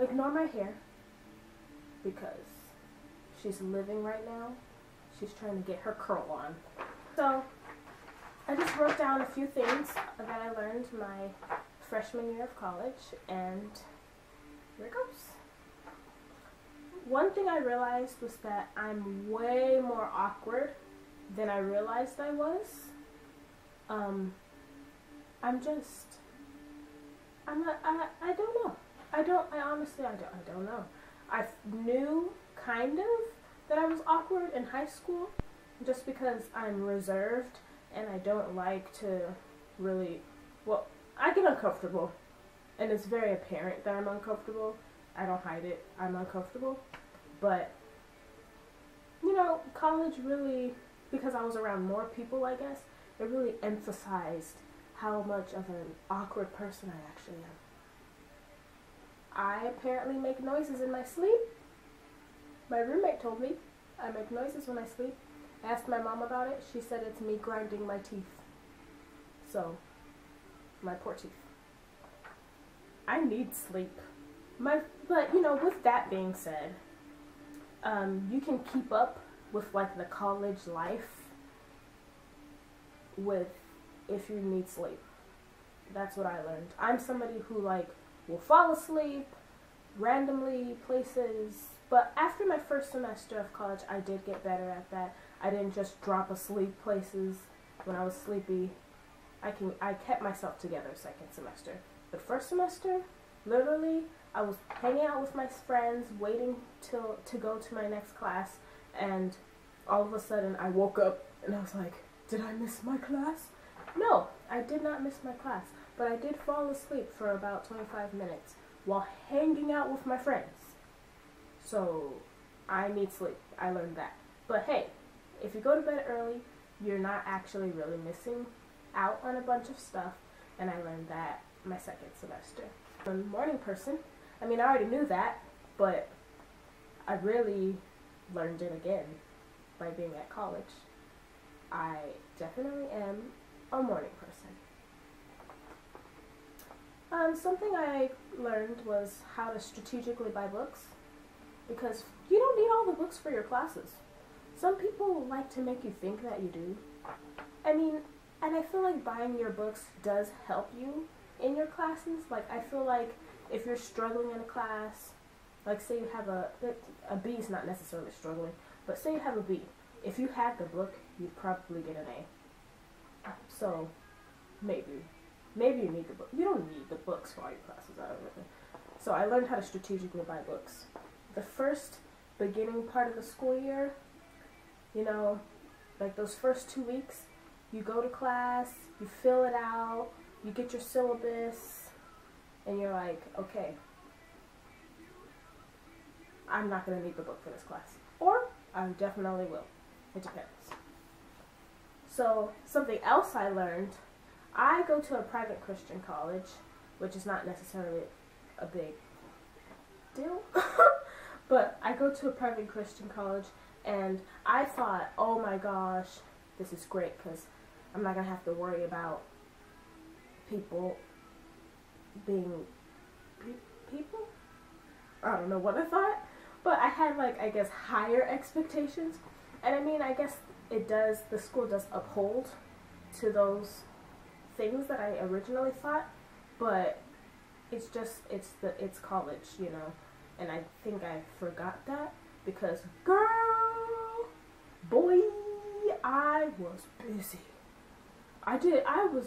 ignore my hair because she's living right now. She's trying to get her curl on. So I just wrote down a few things that I learned my freshman year of college, and here it goes. One thing I realized was that I'm way more awkward than I realized I was. I honestly don't know. I knew kind of that I was awkward in high school just because I'm reserved and I don't like to really, well, I get uncomfortable and it's very apparent that I'm uncomfortable. I don't hide it. I'm uncomfortable. But, you know, college really, because I was around more people, I guess, it really emphasized how much of an awkward person I actually am. I apparently make noises in my sleep. My roommate told me I make noises when I sleep. I asked my mom about it. She said it's me grinding my teeth. So, my poor teeth. I need sleep. But, you know, with that being said, you can keep up with, like, the college life if you need sleep. That's what I learned. I'm somebody who, like, will fall asleep randomly places. But after my first semester of college, I did get better at that. I didn't just drop asleep places when I was sleepy. I kept myself together second semester. But first semester, literally, I was hanging out with my friends, waiting to go to my next class, and all of a sudden I woke up and I was like, did I miss my class? No, I did not miss my class, but I did fall asleep for about 25 minutes while hanging out with my friends. So I need sleep. I learned that. But hey, if you go to bed early, you're not actually really missing out on a bunch of stuff, and I learned that my second semester. I'm a morning person. I mean, I already knew that, but I really learned it again by being at college. I definitely am a morning person. Something I learned was how to strategically buy books, because you don't need all the books for your classes. Some people like to make you think that you do. I mean, and I feel like buying your books does help you in your classes. Like, I feel like if you're struggling in a class, like say you have a B is not necessarily struggling, but say you have a B. If you had the book, you'd probably get an A. So, maybe you need the book. You don't need the books for all your classes, I don't really. So I learned how to strategically buy books. The first beginning part of the school year, you know, like those first 2 weeks, you go to class, you fill it out, you get your syllabus, and you're like, okay, I'm not going to need the book for this class. Or, I definitely will. It depends. So, something else I learned, I go to a private Christian college, which is not necessarily a big deal, but I go to a private Christian college, and I thought, oh my gosh, this is great, because I'm not going to have to worry about people being people? I don't know what I thought, but I had, like, I guess, higher expectations, and I mean, I guess the school does uphold to those things that I originally thought, but it's just, it's college, you know, and I think I forgot that, because, girl, boy, I was busy. I was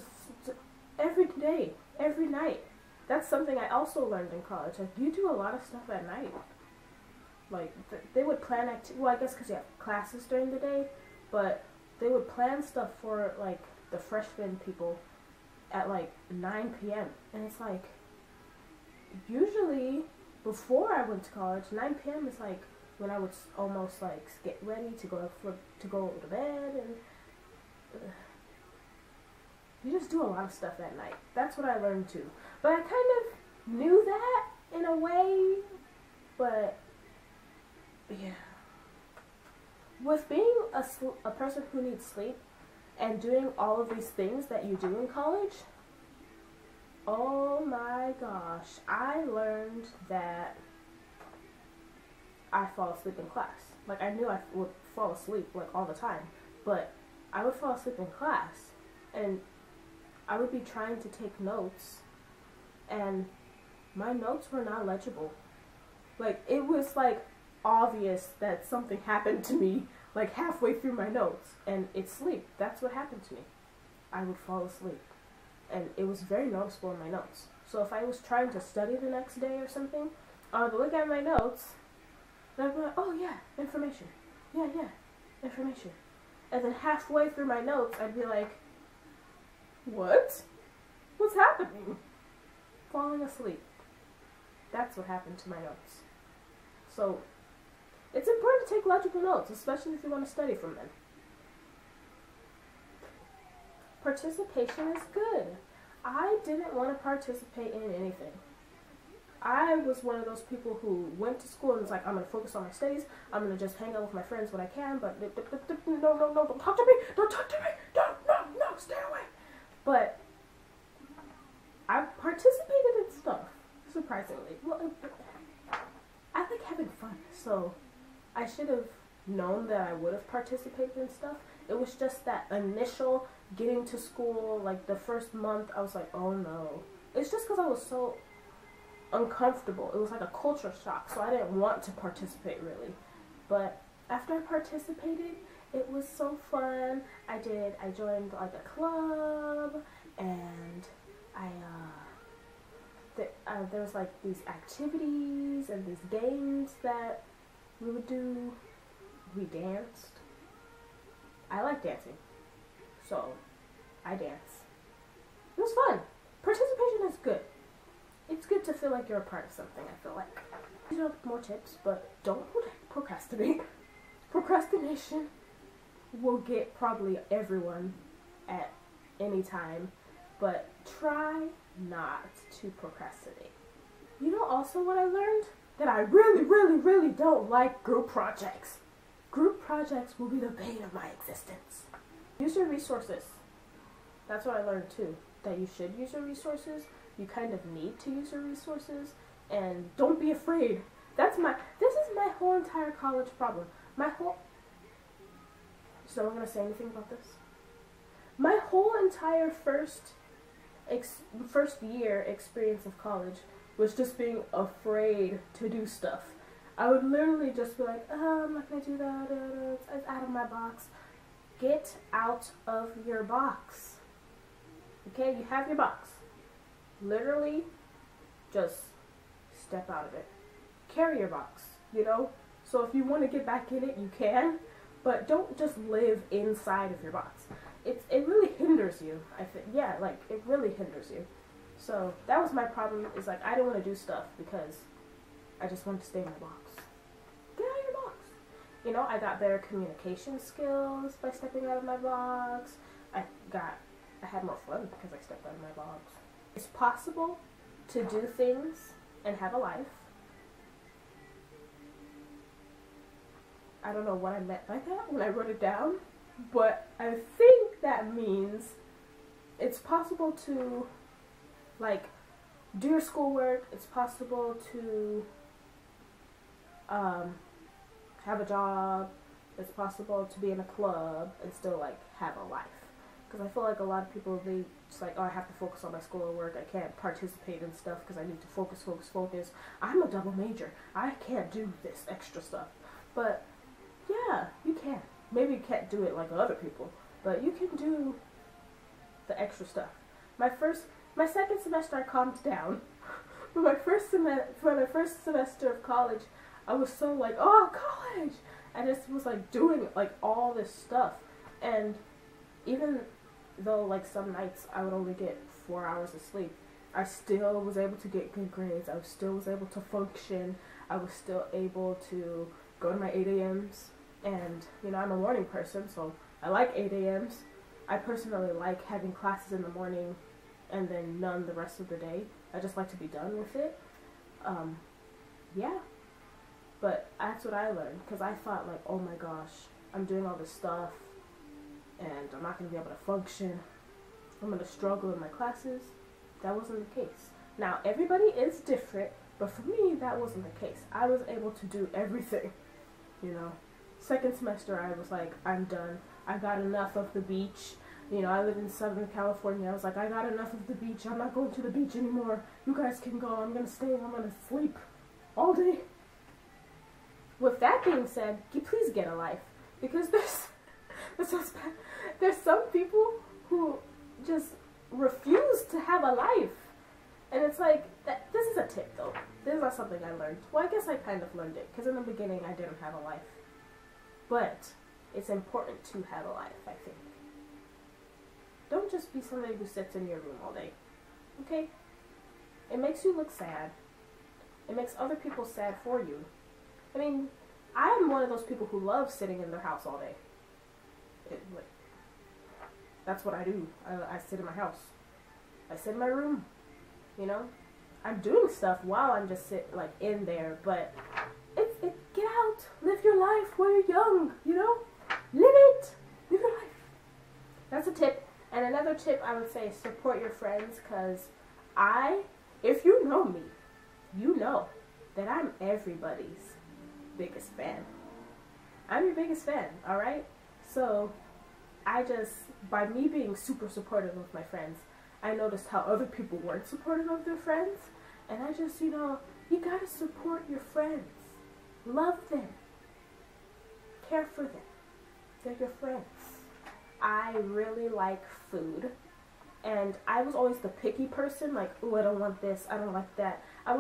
every day, every night. That's something I also learned in college. Like, you do a lot of stuff at night. Like, they would plan well, I guess because you have classes during the day, but they would plan stuff for, like, the freshman people at, like, 9 p.m. And it's like, usually, before I went to college, 9 p.m. is, like, when I would almost, like, get ready to go to bed, and you just do a lot of stuff at night. That's what I learned, too. But I kind of knew that, in a way, but yeah. With being a person who needs sleep and doing all of these things that you do in college, Oh my gosh, I learned that I fall asleep in class. Like, I knew I would fall asleep, like, all the time, but I would fall asleep in class, and I would be trying to take notes, and my notes were not legible. Like, it was, like, obvious that something happened to me, like, halfway through my notes, and it's sleep. That's what happened to me. I would fall asleep, and it was very noticeable in my notes. So if I was trying to study the next day or something, I would look at my notes, and I'd be like, oh yeah, information. Yeah, information. And then halfway through my notes, I'd be like, what? What's happening? Falling asleep. That's what happened to my notes. So, it's important to take legible notes, especially if you want to study from them. Participation is good. I didn't want to participate in anything. I was one of those people who went to school and was like, I'm going to focus on my studies, I'm going to just hang out with my friends when I can, but no, don't talk to me, no, stay away. But I participated in stuff, surprisingly. Well, I like having fun, so I should have known that I would have participated in stuff. It was just that initial getting to school, like the first month, I was like, oh no. It's just because I was so uncomfortable. It was like a culture shock, so I didn't want to participate really. But after I participated, it was so fun. I joined like a club, and there was like these activities and these games that we would do. We danced. I like dancing, so I dance. It was fun. Participation is good. It's good to feel like you're a part of something, I feel like. These are more tips, but don't procrastinate. Procrastination will get probably everyone at any time, but try not to procrastinate. You know also what I learned? That I really don't like group projects. Group projects will be the bane of my existence. Use your resources. That's what I learned too. That you should use your resources. You kind of need to use your resources. And don't be afraid. This is my whole entire college problem. Is no one going to say anything about this? My whole entire first year experience of college was just being afraid to do stuff. I would literally just be like, oh, I'm not going to do that. It's out of my box. Get out of your box. Okay, you have your box. Literally, just step out of it. Carry your box, you know? So if you want to get back in it, you can. But don't just live inside of your box. It really hinders you, I think. Yeah, like, it really hinders you. So that was my problem, is like, I didn't want to do stuff because I just wanted to stay in my box. Get out of your box. You know, I got better communication skills by stepping out of my box. I had more fun because I stepped out of my box. It's possible to do things and have a life. I don't know what I meant by that when I wrote it down, but I think that means it's possible to, like, do your schoolwork. It's possible to have a job. It's possible to be in a club and still, like, have a life. Because I feel like a lot of people, they just like, oh, I have to focus on my schoolwork. I can't participate in stuff because I need to focus. I'm a double major. I can't do this extra stuff. But yeah, you can. Maybe you can't do it like other people, but you can do the extra stuff. My second semester I calmed down. For my first semester of college, I was so like, oh, college! I just was like doing like all this stuff, and even though like some nights I would only get 4 hours of sleep, I still was able to get good grades. I still was able to function. I was still able to go to my 8 a.m.s. And, you know, I'm a morning person, so I like 8 a.m.s. I personally like having classes in the morning and then none the rest of the day. I just like to be done with it. Yeah. But that's what I learned, because I thought, like, oh my gosh, I'm doing all this stuff, and I'm not going to be able to function. I'm going to struggle in my classes. That wasn't the case. Now, everybody is different, but for me, that wasn't the case. I was able to do everything, you know. Second semester, I was like, I'm done. I got enough of the beach. You know, I live in Southern California. I was like, I got enough of the beach. I'm not going to the beach anymore. You guys can go. I'm going to stay. I'm going to sleep all day. With that being said, please get a life. Because there's some people who just refuse to have a life. And it's like, this is a tip though. This is not something I learned. Well, I guess I kind of learned it. Because in the beginning, I didn't have a life. But it's important to have a life, I think. Don't just be somebody who sits in your room all day. Okay? It makes you look sad. It makes other people sad for you. I mean, I am one of those people who love sitting in their house all day. That's what I do. I sit in my house. I sit in my room. You know? I'm doing stuff while I'm just in there, but get out. Live your life while you're young, you know? Live it. Live your life. That's a tip. And another tip I would say, support your friends, because if you know me, you know that I'm everybody's biggest fan. I'm your biggest fan, alright? So, by me being super supportive of my friends, I noticed how other people weren't supportive of their friends, and I just, you gotta support your friends. Love them. Care for them. They're your friends. I really like food, and I was always the picky person, like, oh, I don't want this, I don't like that. I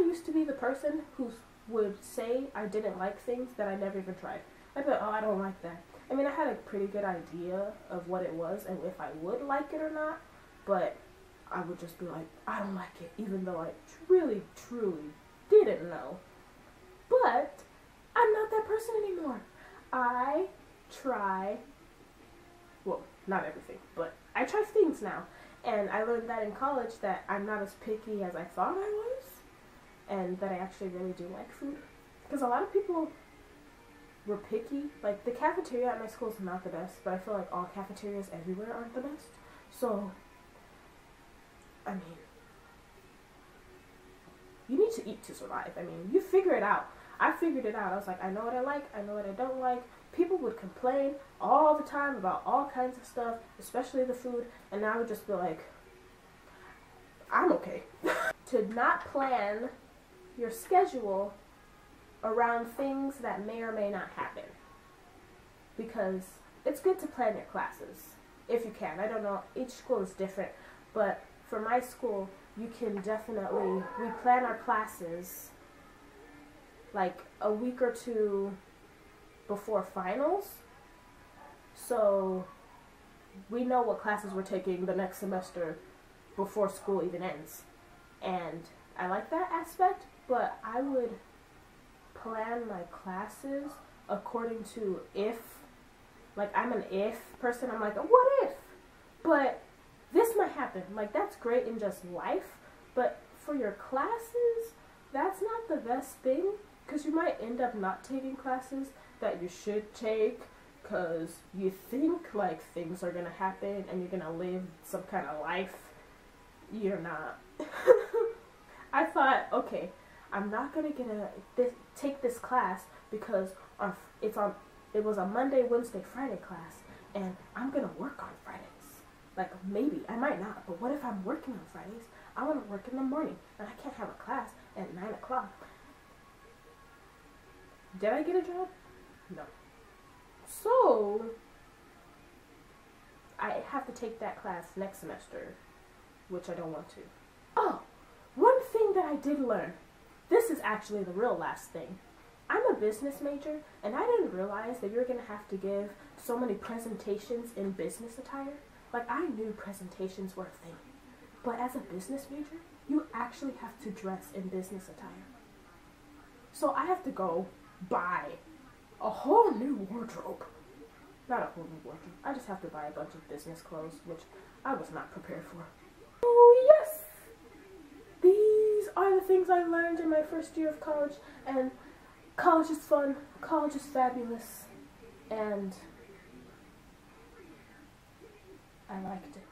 used to be the person who would say I didn't like things that I never even tried. I'd be like, oh, I don't like that. I mean, I had a pretty good idea of what it was and if I would like it or not, but I would just be like, I don't like it, even though I really, truly didn't know. But I'm not that person anymore. I try, well, not everything, but I try things now. And I learned that in college, that I'm not as picky as I thought I was, and that I actually really do like food. Because a lot of people were picky. Like, the cafeteria at my school is not the best, but I feel like all cafeterias everywhere aren't the best. So, I mean, you need to eat to survive. I mean, you figure it out. I figured it out. I was like, I know what I like, I know what I don't like. People would complain all the time about all kinds of stuff, especially the food, and I would just be like, I'm okay. To not plan your schedule around things that may or may not happen. Because it's good to plan your classes, if you can. I don't know, each school is different, but for my school, you can definitely, we plan our classes like a week or two before finals, so we know what classes we're taking the next semester before school even ends. And I like that aspect, but I would plan my classes according to if, like, I'm an if person. I'm like, what if? But this might happen. Like, that's great in just life, but for your classes, that's not the best thing, because you might end up not taking classes that you should take because you think like things are gonna happen and you're gonna live some kind of life. You're not. I thought, okay, I'm not gonna take this class because it was a Monday, Wednesday, Friday class, and I'm gonna work on Fridays. Like, maybe I might not, but what if I'm working on Fridays? I want to work in the morning and I can't have a class at 9 o'clock. Did I get a job? No. So I have to take that class next semester, which I don't want to. Oh, one thing that I did learn. This is actually the real last thing. I'm a business major, and I didn't realize that you're going to have to give so many presentations in business attire. Like, I knew presentations were a thing, but as a business major, you actually have to dress in business attire. So I have to go buy a whole new wardrobe. Not a whole new wardrobe. I just have to buy a bunch of business clothes, which I was not prepared for. Oh, yes! These are the things I learned in my first year of college, and college is fun, college is fabulous, and I liked it.